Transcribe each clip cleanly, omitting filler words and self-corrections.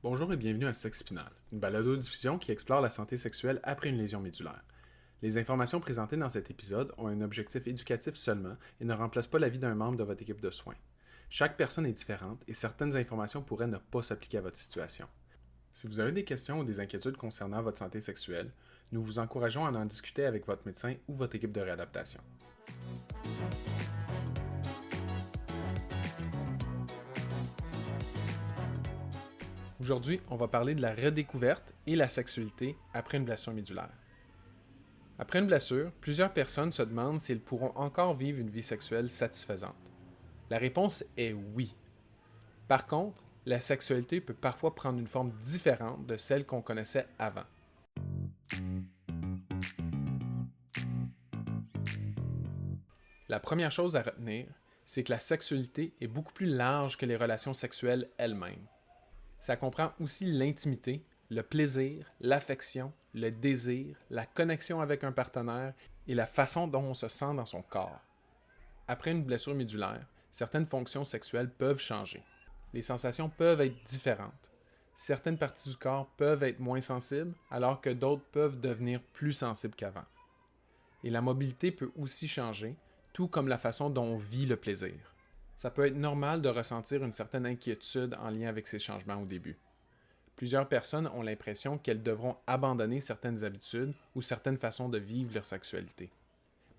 Bonjour et bienvenue à Sexe Spinal, une balado-diffusion qui explore la santé sexuelle après une lésion médulaire. Les informations présentées dans cet épisode ont un objectif éducatif seulement et ne remplacent pas l'avis d'un membre de votre équipe de soins. Chaque personne est différente et certaines informations pourraient ne pas s'appliquer à votre situation. Si vous avez des questions ou des inquiétudes concernant votre santé sexuelle, nous vous encourageons à en discuter avec votre médecin ou votre équipe de réadaptation. Aujourd'hui, on va parler de la redécouverte et la sexualité après une blessure médulaire. Après une blessure, plusieurs personnes se demandent s'ils pourront encore vivre une vie sexuelle satisfaisante. La réponse est oui. Par contre, la sexualité peut parfois prendre une forme différente de celle qu'on connaissait avant. La première chose à retenir, c'est que la sexualité est beaucoup plus large que les relations sexuelles elles-mêmes. Ça comprend aussi l'intimité, le plaisir, l'affection, le désir, la connexion avec un partenaire et la façon dont on se sent dans son corps. Après une blessure médulaire, certaines fonctions sexuelles peuvent changer. Les sensations peuvent être différentes. Certaines parties du corps peuvent être moins sensibles, alors que d'autres peuvent devenir plus sensibles qu'avant. Et la mobilité peut aussi changer, tout comme la façon dont on vit le plaisir. Ça peut être normal de ressentir une certaine inquiétude en lien avec ces changements au début. Plusieurs personnes ont l'impression qu'elles devront abandonner certaines habitudes ou certaines façons de vivre leur sexualité.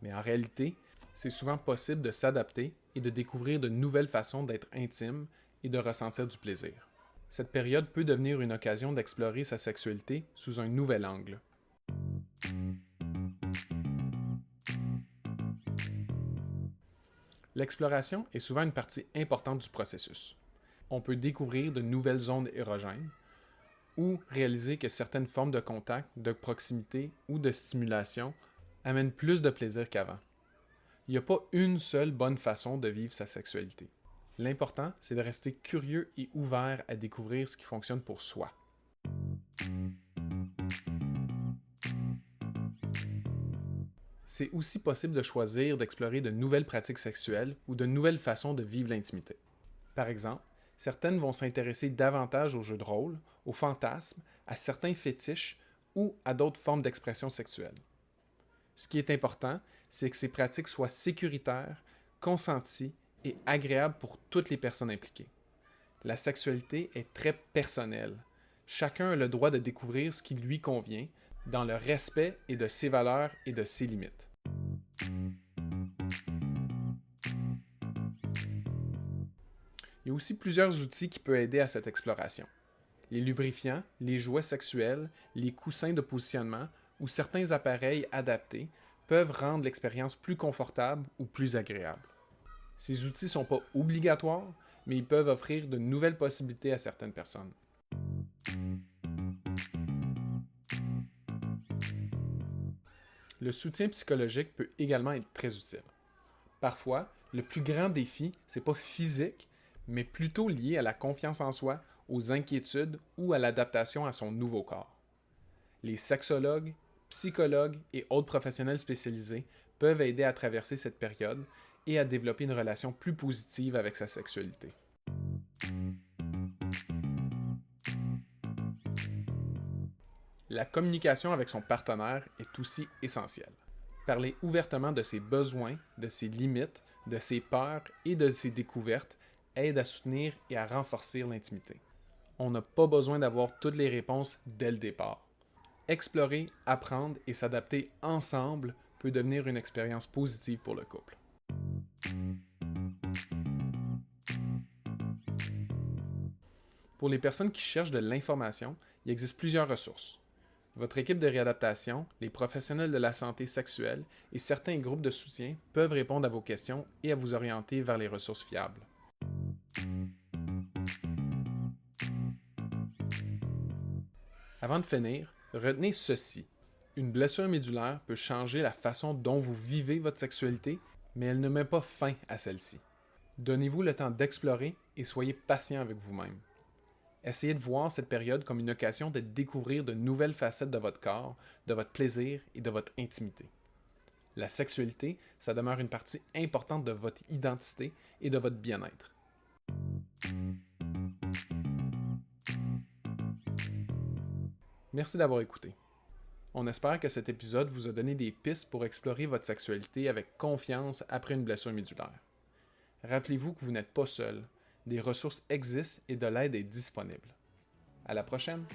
Mais en réalité, c'est souvent possible de s'adapter et de découvrir de nouvelles façons d'être intime et de ressentir du plaisir. Cette période peut devenir une occasion d'explorer sa sexualité sous un nouvel angle. L'exploration est souvent une partie importante du processus. On peut découvrir de nouvelles zones érogènes ou réaliser que certaines formes de contact, de proximité ou de stimulation amènent plus de plaisir qu'avant. Il n'y a pas une seule bonne façon de vivre sa sexualité. L'important, c'est de rester curieux et ouvert à découvrir ce qui fonctionne pour soi. C'est aussi possible de choisir d'explorer de nouvelles pratiques sexuelles ou de nouvelles façons de vivre l'intimité. Par exemple, certaines vont s'intéresser davantage aux jeux de rôle, aux fantasmes, à certains fétiches ou à d'autres formes d'expression sexuelle. Ce qui est important, c'est que ces pratiques soient sécuritaires, consenties et agréables pour toutes les personnes impliquées. La sexualité est très personnelle. Chacun a le droit de découvrir ce qui lui convient, dans le respect et de ses valeurs et de ses limites. Il y a aussi plusieurs outils qui peuvent aider à cette exploration. Les lubrifiants, les jouets sexuels, les coussins de positionnement ou certains appareils adaptés peuvent rendre l'expérience plus confortable ou plus agréable. Ces outils ne sont pas obligatoires, mais ils peuvent offrir de nouvelles possibilités à certaines personnes. Le soutien psychologique peut également être très utile. Parfois, le plus grand défi, c'est pas physique, mais plutôt lié à la confiance en soi, aux inquiétudes ou à l'adaptation à son nouveau corps. Les sexologues, psychologues et autres professionnels spécialisés peuvent aider à traverser cette période et à développer une relation plus positive avec sa sexualité. La communication avec son partenaire est aussi essentielle. Parler ouvertement de ses besoins, de ses limites, de ses peurs et de ses découvertes aide à soutenir et à renforcer l'intimité. On n'a pas besoin d'avoir toutes les réponses dès le départ. Explorer, apprendre et s'adapter ensemble peut devenir une expérience positive pour le couple. Pour les personnes qui cherchent de l'information, il existe plusieurs ressources. Votre équipe de réadaptation, les professionnels de la santé sexuelle et certains groupes de soutien peuvent répondre à vos questions et à vous orienter vers les ressources fiables. Avant de finir, retenez ceci. Une blessure médulaire peut changer la façon dont vous vivez votre sexualité, mais elle ne met pas fin à celle-ci. Donnez-vous le temps d'explorer et soyez patient avec vous-même. Essayez de voir cette période comme une occasion de découvrir de nouvelles facettes de votre corps, de votre plaisir et de votre intimité. La sexualité, ça demeure une partie importante de votre identité et de votre bien-être. Merci d'avoir écouté. On espère que cet épisode vous a donné des pistes pour explorer votre sexualité avec confiance après une blessure médulaire. Rappelez-vous que vous n'êtes pas seul, des ressources existent et de l'aide est disponible. À la prochaine!